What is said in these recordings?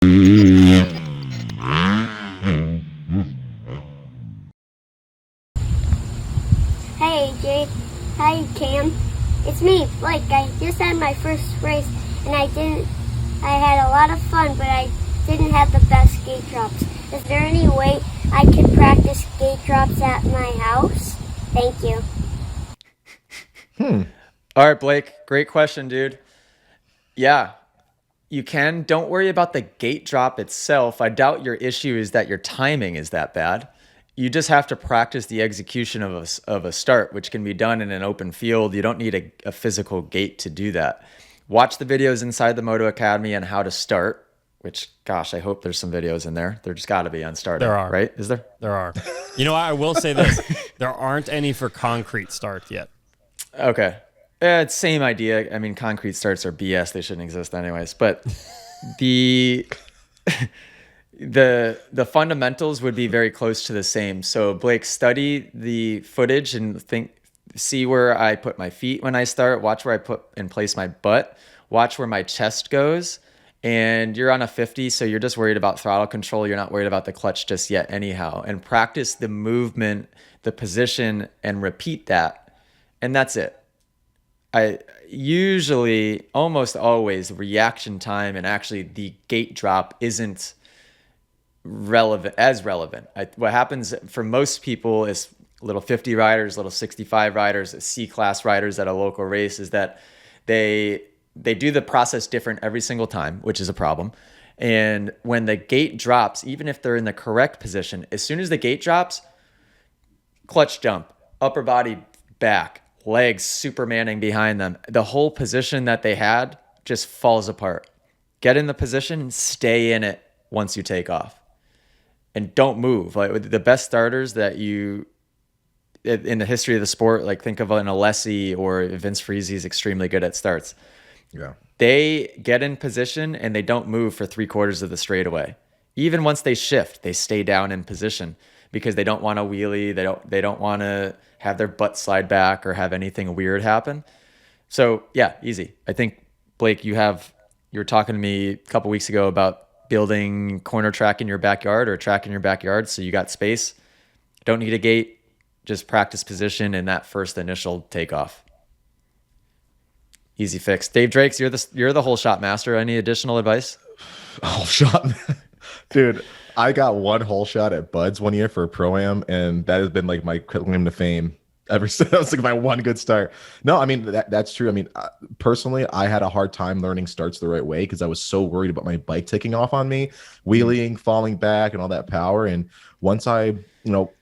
Hey, Jade. Hi, Cam. It's me, Blake. I just had my first race, and I had a lot of fun, but I didn't have the best gate drops. Is there any way I can practice gate drops at my house? Thank you. All right, Blake. Great question, dude. Yeah, you can. Don't worry about the gate drop itself. I doubt your issue is that your timing is that bad. You just have to practice the execution of a start, which can be done in an open field. You don't need a physical gate to do that. Watch the videos inside the Moto Academy on how to start, which, gosh, I hope there's some videos in there. There's got to be on starting, There are. right? Is there? There are. You know, I will say this. There aren't any for concrete start yet. Okay. It's same idea. I mean, concrete starts are BS. They shouldn't exist anyways. But the the fundamentals would be very close to the same. So Blake, study the footage and see where I put my feet when I start. Watch where I put and place my butt. Watch where my chest goes. And you're on a 50, so you're just worried about throttle control. You're not worried about the clutch just yet, anyhow. And practice the movement, the position, and repeat that. And that's it. I usually, almost always, reaction time and actually the gate drop isn't relevant. What happens for most people is little 50 riders, little 65 riders, C-class riders at a local race, is that they do the process different every single time, which is a problem. And when the gate drops, even if they're in the correct position, as soon as the gate drops, clutch jump, upper body back, legs supermaning behind them. The whole position that they had just falls apart. Get in the position, stay in it once you take off. And don't move. Like the best starters that you in the history of the sport, like think of an Alessi or Vince Friese is extremely good at starts. Yeah. They get in position and they don't move for 3/4 of the straightaway. Even once they shift, they stay down in position because they don't want to wheelie. They don't want to have their butt slide back or have anything weird happen. So yeah, easy. I think Blake, you were talking to me a couple weeks ago about building corner track in your backyard or track in your backyard. So you got space. Don't need a gate. Just practice position in that first initial takeoff. Easy fix. Dave Drakes, you're the whole shot master. Any additional advice? Whole shot, dude. I got one whole shot at Buds one year for a pro-am, and that has been like my claim to fame ever since. That was like my one good start. No, I mean that's true. I mean, personally, I had a hard time learning starts the right way because I was so worried about my bike taking off on me, wheeling, falling back, and all that power. And once I,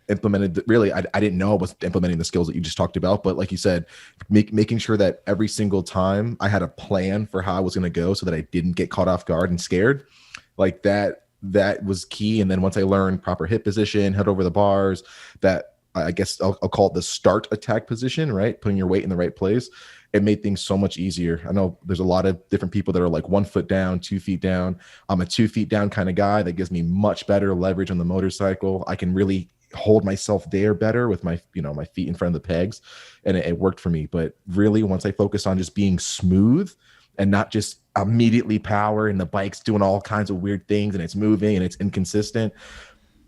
implemented, really, I didn't know I was implementing the skills that you just talked about. But like you said, making sure that every single time I had a plan for how I was going to go so that I didn't get caught off guard and scared, like that was key. And then once I learned proper hip position, head over the bars, that I guess I'll call it the start attack position, right? Putting your weight in the right place. It made things so much easier. I know there's a lot of different people that are like 1 foot down, 2 feet down. I'm a 2 feet down kind of guy. That gives me much better leverage on the motorcycle. I can really hold myself there better with my, my feet in front of the pegs, and it worked for me. But really, once I focus on just being smooth and not just immediately power and the bike's doing all kinds of weird things and it's moving and it's inconsistent,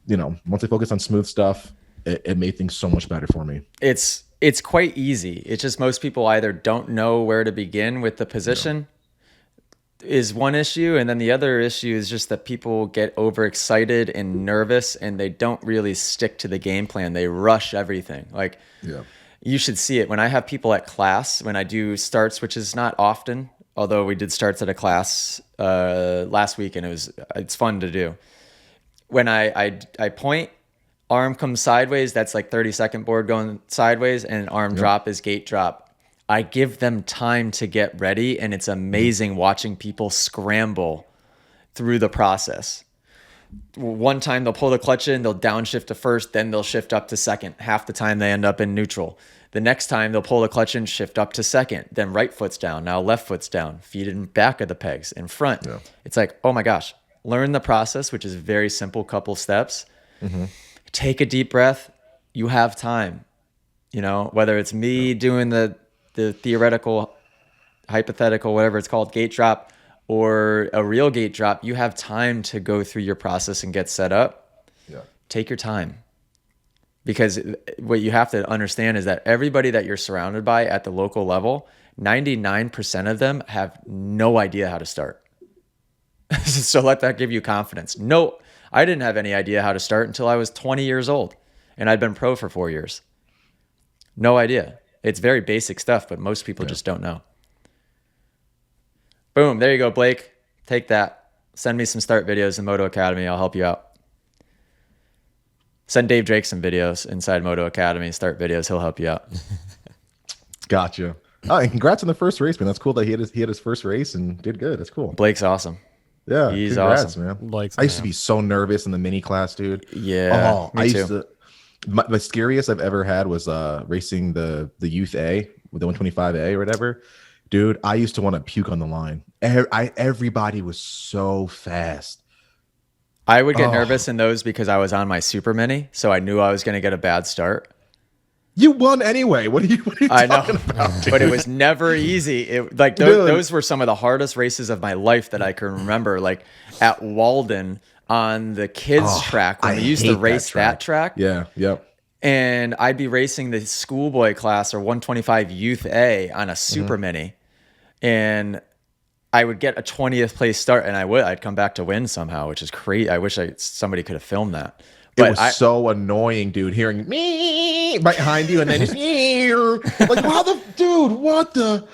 once I focus on smooth stuff, it made things so much better for me. It's quite easy. It's just most people either don't know where to begin with the position is one issue. And then the other issue is just that people get overexcited and nervous and they don't really stick to the game plan. They rush everything. Like, you should see it. When I have people at class, when I do starts, which is not often, although we did starts at a class last week and it's fun to do. When I point, arm comes sideways, that's like 30-second board going sideways, and arm drop is gate drop. I give them time to get ready, and it's amazing watching people scramble through the process. One time they'll pull the clutch in, they'll downshift to first, then they'll shift up to second. Half the time they end up in neutral. The next time they'll pull the clutch in, shift up to second, then right foot's down, now left foot's down, feet in back of the pegs, in front. Yeah. It's like, oh my gosh, learn the process, which is very simple, couple steps. Take a deep breath. You have time. Whether it's me doing the theoretical, hypothetical, whatever it's called, gate drop, or a real gate drop, you have time to go through your process and get set up. Yeah. Take your time. Because what you have to understand is that everybody that you're surrounded by at the local level, 99% of them have no idea how to start. So let that give you confidence. No, I didn't have any idea how to start until I was 20 years old, and I'd been pro for 4 years. No idea. It's very basic stuff, but most people just don't know. Boom. There you go, Blake. Take that. Send me some start videos in Moto Academy. I'll help you out. Send Dave Drake some videos inside Moto Academy. Start videos. He'll help you out. Gotcha. Oh, and congrats on the first race, man. That's cool that he had his first race and did good. That's cool. Blake's awesome. Yeah, He's congrats, awesome. man. Blake's I used to be so nervous in the mini class, dude. Yeah, I me used too. to. The scariest I've ever had was racing the youth A with the 125A or whatever. Dude, I used to want to puke on the line. Everybody was so fast. I would get nervous in those because I was on my super mini, so I knew I was going to get a bad start. You won anyway. What are you I know, talking about, dude? but it was never easy. Those were some of the hardest races of my life that I can remember. Like at Walden on the kids track when I we used hate to race that track. Yeah, yep. And I'd be racing the schoolboy class or 125 Youth A on a super mini, and I would get a 20th place start, and I'd come back to win somehow, which is crazy. I wish somebody could have filmed that. It was so annoying, dude, hearing me right behind you and then just like, how the dude, what the?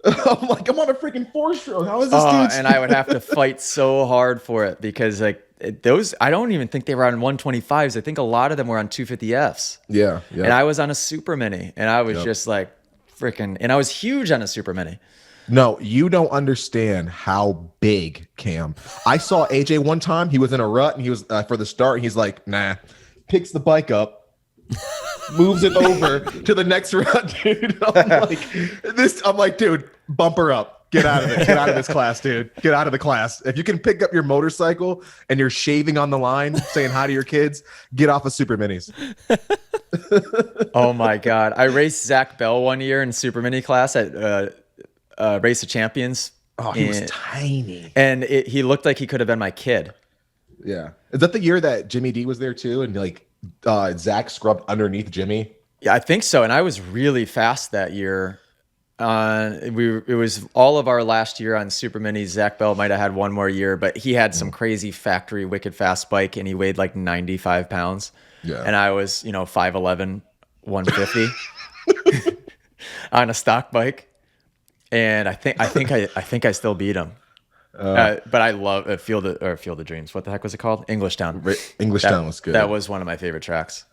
I'm like, I'm on a freaking 4-stroke. How is this dude? And I would have to fight so hard for it because like those, I don't even think they were on 125s. I think a lot of them were on 250Fs. Yeah. And I was on a super mini, and I was just like freaking, and I was huge on a super mini. No, you don't understand how big Cam. I saw AJ one time. He was in a rut, and he was for the start. And he's like, nah, picks the bike up, moves it over to the next rut, dude. I'm like, dude, bump her up. Get out of it. Get out of this class, dude. Get out of the class. If you can pick up your motorcycle and you're shaving on the line, saying hi to your kids, get off of super minis. Oh my God. I raced Zach Bell one year in super mini class at Race of Champions. Oh, he was tiny. And he looked like he could have been my kid. Yeah. Is that the year that Jimmy D was there too? And like Zach scrubbed underneath Jimmy? Yeah, I think so. And I was really fast that year. It was all of our last year on super minis. Zach Bell might have had one more year, but he had some crazy factory wicked fast bike, and he weighed like 95 pounds. Yeah. And I was, 5'11", 150 on a stock bike. And I think I still beat him. But I love Field of Dreams. What the heck was it called? Englishtown. Englishtown was good. That was one of my favorite tracks.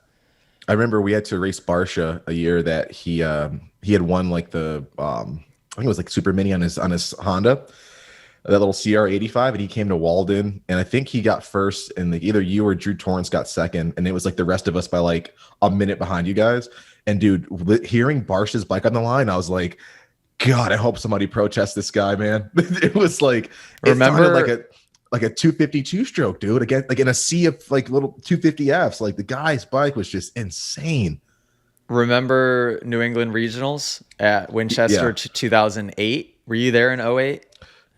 I remember we had to race Barsha a year that he had won like the I think it was like super mini on his Honda, that little CR85, and he came to Walden, and I think he got first, and either you or Drew Torrance got second, and it was like the rest of us by like a minute behind you guys. And dude, hearing Barsha's bike on the line, I was like, God, I hope somebody protests this guy, man. It was like, remember like a 252 stroke, dude. Again, like in a sea of like little 250Fs. Like the guy's bike was just insane. Remember New England Regionals at Winchester 2008? Were you there in 08?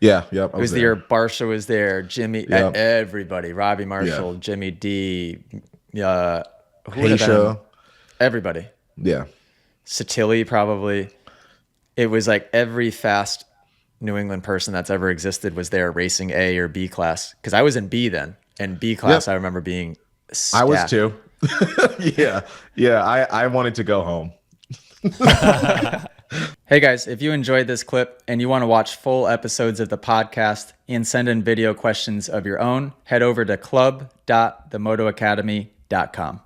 Yeah, yep. It was the year Barsha was there, Jimmy, everybody, Robbie Marshall, Jimmy D, Haysha. Everybody. Yeah. Satilli probably. It was like every fast New England person that's ever existed was there racing A or B class. Because I was in B then. And B class, I remember being stacked. I was too. Yeah. I wanted to go home. Hey guys, if you enjoyed this clip and you want to watch full episodes of the podcast and send in video questions of your own, head over to club.themotoacademy.com.